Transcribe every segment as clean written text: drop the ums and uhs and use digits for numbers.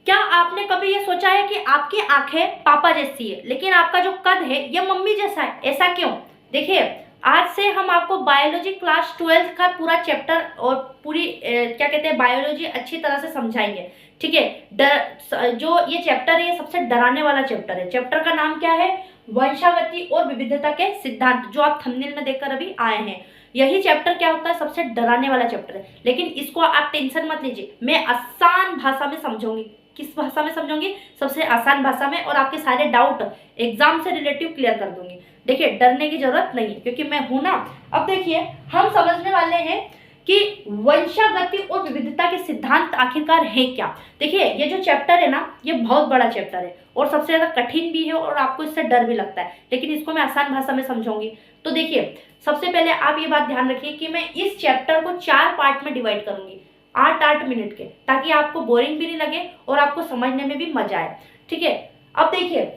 क्या आपने कभी ये सोचा है कि आपकी आंखें पापा जैसी है लेकिन आपका जो कद है ये मम्मी जैसा है? ऐसा क्यों? देखिए, आज से हम आपको बायोलॉजी क्लास 12 का पूरा चैप्टर और पूरी क्या कहते हैं बायोलॉजी अच्छी तरह से समझाएंगे। ठीक है। जो ये चैप्टर है ये सबसे डराने वाला चैप्टर है। चैप्टर का नाम क्या है? वंशागति और विविधता के सिद्धांत, जो आप थंबनेल में देखकर अभी आए हैं। यही चैप्टर क्या होता है? सबसे डराने वाला चैप्टर है। लेकिन इसको आप टेंशन मत लीजिए, मैं आसान भाषा में समझाऊंगी। किस भाषा में समझाऊंगी? सबसे आसान भाषा में, और आपके सारे डाउट एग्जाम से रिलेटिव क्लियर कर दूंगी। देखिए, डरने की जरूरत नहीं है क्योंकि मैं हूं ना। अब देखिए, हम समझने वाले हैं कि वंशागति और विविधता के सिद्धांत आखिरकार है क्या। देखिए, ये जो चैप्टर है ना, ये बहुत बड़ा चैप्टर है और सबसे ज्यादा कठिन भी है और आपको इससे डर भी लगता है, लेकिन इसको मैं आसान भाषा में समझाऊंगी। तो देखिए, सबसे पहले आप ये बात ध्यान रखिए कि मैं इस चैप्टर को 4 पार्ट में डिवाइड करूंगी, 8-8 मिनट के, ताकि आपको बोरिंग भी नहीं लगे और आपको समझने में भी मजा आए। ठीक है। अब देखिए,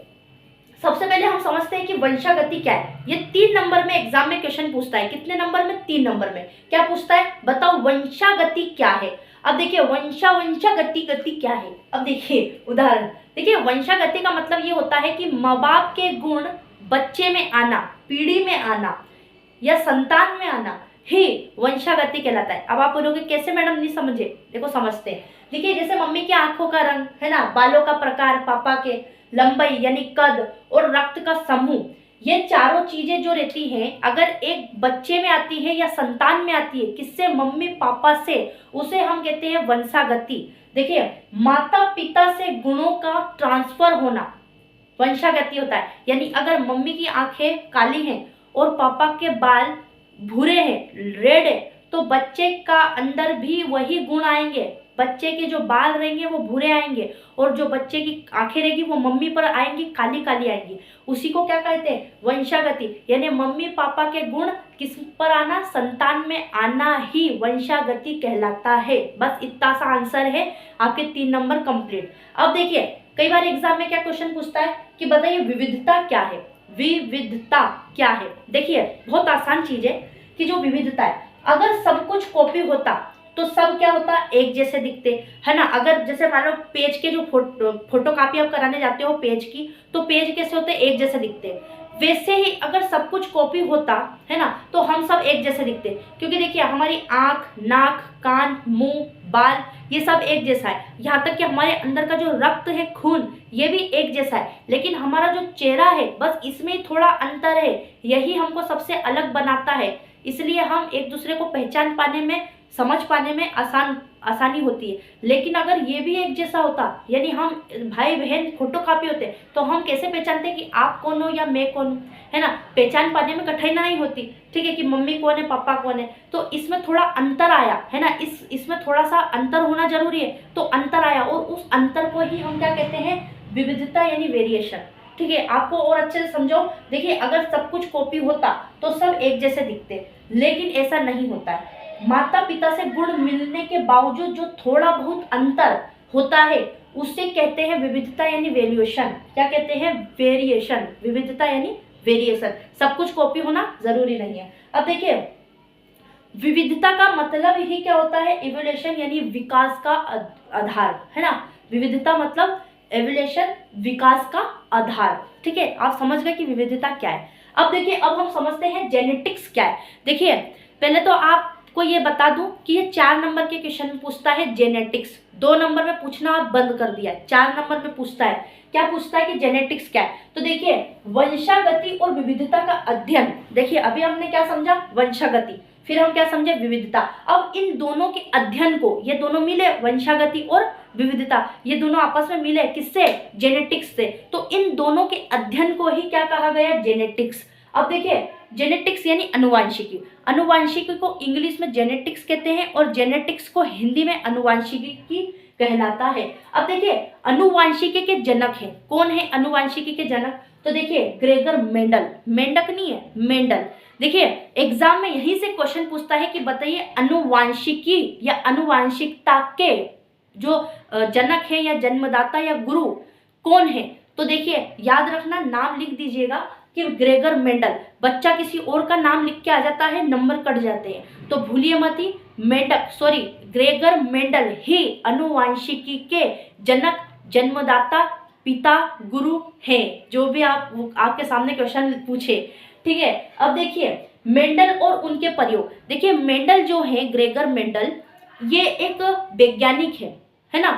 सबसे पहले हम समझते हैं कि वंशागति क्या है। ये 3 नंबर में एग्जाम में क्वेश्चन पूछता है। कितने नंबर में? 3 नंबर में। क्या पूछता है? बताओ वंशागति क्या है। अब देखिए, वंशागति गति क्या है। अब देखिए उदाहरण। देखिए, वंशागति का मतलब ये होता है कि माँ बाप के गुण बच्चे में आना, पीढ़ी में आना या संतान में आना ही वंशागति कहलाता है। अब आप बोलोगे कैसे मैडम, नहीं समझे? देखो, समझते हैं। देखिए, जैसे मम्मी की आंखों का रंग है ना, बालों का प्रकार, पापा के लंबाई यानी कद और रक्त का समूह, ये चारों चीजें जो रहती हैं, अगर एक बच्चे में आती है या संतान में आती है, किससे? मम्मी पापा से, उसे हम कहते हैं वंशागति। देखिए, माता पिता से गुणों का ट्रांसफर होना वंशागति होता है। यानी अगर मम्मी की आंखें काली हैं और पापा के बाल भूरे हैं, रेड है, तो बच्चे का अंदर भी वही गुण आएंगे। बच्चे के जो बाल रहेंगे वो भूरे आएंगे और जो बच्चे की आंखें रहेगी वो मम्मी पर आएंगी, काली काली आएंगी। उसी को क्या कहते हैं? वंशागति। यानी मम्मी पापा के गुण किस पर आना? संतान में आना ही वंशागति कहलाता है। बस इतना सा आंसर है, आपके 3 नंबर कंप्लीट। अब देखिए, कई बार एग्जाम में क्या क्वेश्चन पूछता है कि बताइए विविधता क्या है। विविधता क्या है? देखिए, बहुत आसान चीज है कि जो विविधता है, अगर सब कुछ कॉपी होता तो सब क्या होता? एक जैसे दिखते, है ना। अगर जैसे मान लो पेज के जो फोटो कॉपी आप कराने जाते हो पेज की, तो पेज कैसे होते? एक जैसे दिखते। वैसे ही अगर सब कुछ कॉपी होता है ना, तो हम सब एक जैसे दिखते। क्योंकि देखिए, हमारी आंख, नाक, कान, मुंह, बाल, ये सब एक जैसा है। यहाँ तक कि हमारे अंदर का जो रक्त है, खून, ये भी एक जैसा है। लेकिन हमारा जो चेहरा है, बस इसमें थोड़ा अंतर है। यही हमको सबसे अलग बनाता है। इसलिए हम एक दूसरे को पहचान पाने में, समझ पाने में आसानी होती है। लेकिन अगर ये भी एक जैसा होता, यानी हम भाई बहन फोटो कॉपी होते, तो हम कैसे पहचानते कि आप कौन हो या मैं कौन हूँ, है ना। पहचान पाने में कठिनाई नहीं होती। ठीक है, कि मम्मी कौन है, पापा कौन है। तो इसमें थोड़ा अंतर आया, है ना। इसमें थोड़ा सा अंतर होना जरूरी है, तो अंतर आया, और उस अंतर को ही हम क्या कहते हैं? विविधता यानी वेरिएशन। ठीक है, आपको और अच्छे से समझो। देखिए, अगर सब कुछ कॉपी होता तो सब एक जैसे दिखते, लेकिन ऐसा नहीं होता है। माता पिता से गुण मिलने के बावजूद जो थोड़ा बहुत अंतर होता है, उसे कहते हैं विविधता यानी वेरिएशन। क्या कहते हैं? वेरिएशन। विविधता यानी वेरिएशन। सब कुछ कॉपी होना जरूरी नहीं है। अब देखिए, विविधता का मतलब ही क्या होता है? इवोल्यूशन यानी विकास का आधार, है ना। विविधता मतलब एवोल्यूशन, विकास का आधार। ठीक है, आप समझ गए कि विविधता क्या है। अब देखिए, अब हम समझते हैं जेनेटिक्स क्या है। देखिए, पहले तो आपको ये बता दूं कि ये 4 नंबर के क्वेश्चन में पूछता है जेनेटिक्स। 2 नंबर में पूछना आप बंद कर दिया, 4 नंबर में पूछता है। क्या पूछता है कि जेनेटिक्स क्या है? तो देखिए, वंशागति और विविधता का अध्ययन। देखिए, अभी हमने क्या समझा? वंशागति, फिर हम क्या समझे? विविधता। अब इन दोनों के अध्ययन को, ये दोनों मिले, वंशागति और विविधता, ये दोनों आपस में मिले किससे? जेनेटिक्स से। तो इन दोनों के अध्ययन को ही क्या कहा गया? जेनेटिक्स। अब देखिए, जेनेटिक्स यानी अनुवांशिकी। अनुवांशिकी को इंग्लिश में जेनेटिक्स कहते हैं और जेनेटिक्स को हिंदी में अनुवांशिकी कहलाता है। अब देखिए, अनुवांशिकी के जनक है कौन है? अनुवांशिकी के जनक, तो देखिए ग्रेगर मेंडल। मेंडक नहीं है, मेंडल। देखिए, एग्जाम में यहीं से क्वेश्चन पूछता है कि बताइए अनुवांशिकी या अनुवांशिकता के जो जनक है या जन्मदाता या गुरु कौन है? तो देखिए, याद रखना, नाम लिख दीजिएगा कि ग्रेगर मेंडल। बच्चा किसी और का नाम लिख के आ जाता है, नंबर कट जाते हैं, तो भूलिए मत ही। ग्रेगर मेंडल ही अनुवांशिकी के जनक जन्मदाता, पिता, गुरु है, जो भी आपके सामने क्वेश्चन पूछे। ठीक है, अब देखिए मेंडल और उनके प्रयोग। देखिए मेंडल जो है, ग्रेगर मेंडल, ये एक वैज्ञानिक है ना।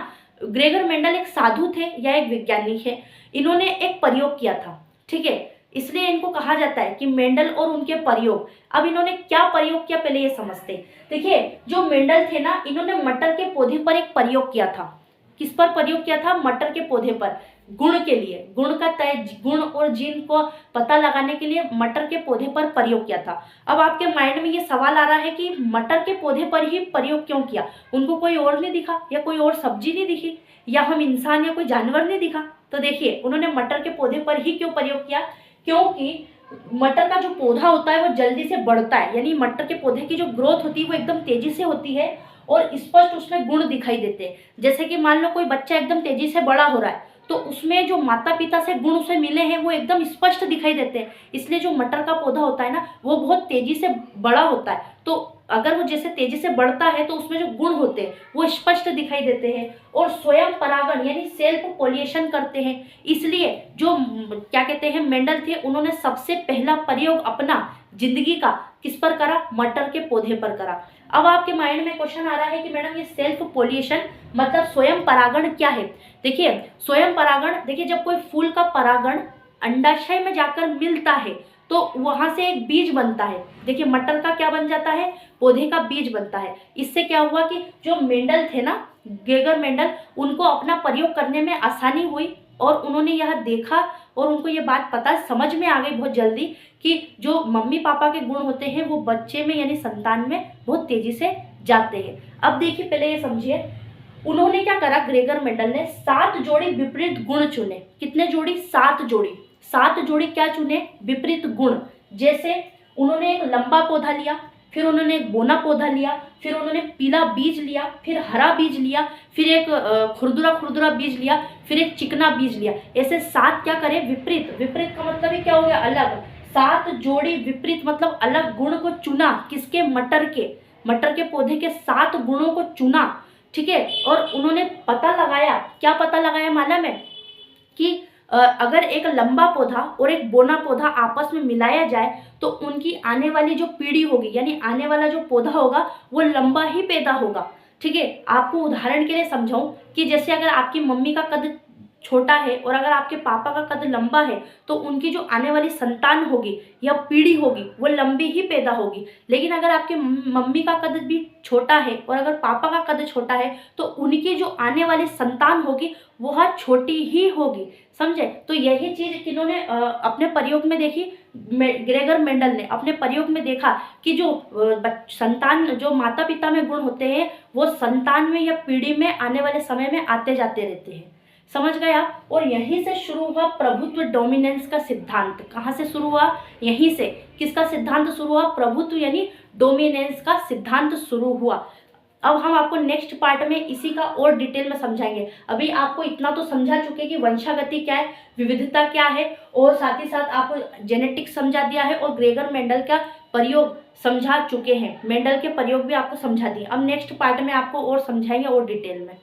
ग्रेगर मेंडल एक साधु थे या एक वैज्ञानिक है। इन्होंने एक प्रयोग किया था, ठीक है, इसलिए इनको कहा जाता है कि मेंडल और उनके प्रयोग। अब इन्होंने क्या प्रयोग किया पहले ये समझते। देखिए जो मेंडल थे ना, इन्होंने मटर के पौधे पर एक प्रयोग किया था। किस पर प्रयोग किया था? मटर के पौधे पर, गुण के लिए, गुण का तय, गुण और जीन को पता लगाने के लिए मटर के पौधे पर प्रयोग किया था। अब आपके माइंड में ये सवाल आ रहा है कि मटर के पौधे पर ही प्रयोग क्यों किया? उनको कोई और नहीं दिखा, या कोई और सब्जी नहीं दिखी, या हम इंसान या कोई जानवर नहीं दिखा? तो देखिए उन्होंने मटर के पौधे पर ही क्यों प्रयोग किया? क्योंकि मटर का जो पौधा होता है वो जल्दी से बढ़ता है, यानी मटर के पौधे की जो ग्रोथ होती है वो एकदम तेजी से होती है और स्पष्ट उसमें गुण दिखाई देते हैं। जैसे कि मान लो कोई बच्चा एकदम तेजी से बड़ा हो रहा है, तो उसमें जो माता पिता से गुण उसे मिले हैं वो एकदम स्पष्ट दिखाई देते हैं। इसलिए जो मटर का पौधा होता है ना, वो बहुत तेजी से बड़ा होता है। तो अगर वो जैसे तेजी से बढ़ता है तो उसमें जो गुण होते हैं वो स्पष्ट दिखाई देते हैं और स्वयं परागण यानी सेल्फ पोलिनेशन करते हैं। इसलिए जो क्या कहते हैं मेंडल थे, उन्होंने सबसे पहला प्रयोग अपना जिंदगी का किस पर करा? मटर के पौधे पर करा। अब आपके माइंड में क्वेश्चन आ रहा है कि मैडम ये सेल्फ पोलिनेशन मतलब स्वयं परागण क्या है? देखिए स्वयं परागण, देखिए जब कोई फूल का परागण अंडाशय में जाकर मिलता है तो वहां से एक बीज बनता है। देखिए मटर का क्या बन जाता है? पौधे का बीज बनता है। इससे क्या हुआ कि जो मेंडल थे ना, ग्रेगर मेंडल, उनको अपना प्रयोग करने में आसानी हुई और उन्होंने यह देखा और उनको ये बात पता समझ में आ गई बहुत जल्दी कि जो मम्मी पापा के गुण होते हैं वो बच्चे में यानी संतान में बहुत तेजी से जाते हैं। अब देखिए पहले ये समझिए उन्होंने क्या करा, ग्रेगर मेंडल ने 7 जोड़ी विपरीत गुण चुने। कितने जोड़ी? 7 जोड़ी। 7 जोड़ी क्या चुने? विपरीत गुण। जैसे उन्होंने एक लंबा पौधा लिया, फिर उन्होंने एक बोना पौधा लिया, फिर उन्होंने पीला बीज लिया, फिर हरा बीज लिया, फिर एक खुरदुरा खुरदुरा बीज लिया, फिर एक चिकना बीज लिया। ऐसे 7 क्या करे? विपरीत। विपरीत का मतलब ही क्या हो गया? अलग। 7 जोड़ी विपरीत मतलब अलग गुण को चुना। किसके? मटर के। मटर के पौधे के 7 गुणों को चुना, ठीक है। और उन्होंने पता लगाया, क्या पता लगाया मालूम है? कि अगर एक लंबा पौधा और एक बोना पौधा आपस में मिलाया जाए तो उनकी आने वाली जो पीढ़ी होगी यानी आने वाला जो पौधा होगा वो लंबा ही पैदा होगा, ठीक है। आपको उदाहरण के लिए समझाऊं कि जैसे अगर आपकी मम्मी का कद छोटा है और अगर आपके पापा का कद लंबा है तो उनकी जो आने वाली संतान होगी या पीढ़ी होगी वो लंबी ही पैदा होगी। लेकिन अगर आपके मम्मी का कद भी छोटा है और अगर पापा का कद छोटा है तो उनकी जो आने वाली संतान होगी वह छोटी ही होगी, समझे। तो यही चीज किन्होंने अपने प्रयोग में देखी, ग्रेगर मेंडल ने अपने प्रयोग में देखा कि जो संतान, जो माता पिता में गुण होते हैं वो संतान में या पीढ़ी में आने वाले समय में आते जाते रहते हैं, समझ गए आप। और यहीं से शुरू हुआ प्रभुत्व डोमिनेंस का सिद्धांत। कहाँ से शुरू हुआ? यहीं से। किसका सिद्धांत शुरू हुआ? प्रभुत्व यानी डोमिनेंस का सिद्धांत शुरू हुआ। अब हम आपको नेक्स्ट पार्ट में इसी का और डिटेल में समझाएंगे। अभी आपको इतना तो समझा चुके कि वंशागति क्या है, विविधता क्या है, और साथ ही साथ आपको जेनेटिक्स समझा दिया है और ग्रेगर मेंडल का प्रयोग समझा चुके हैं। मेंडल के प्रयोग भी आपको समझा दिए। अब नेक्स्ट पार्ट में आपको और समझाएंगे और डिटेल में।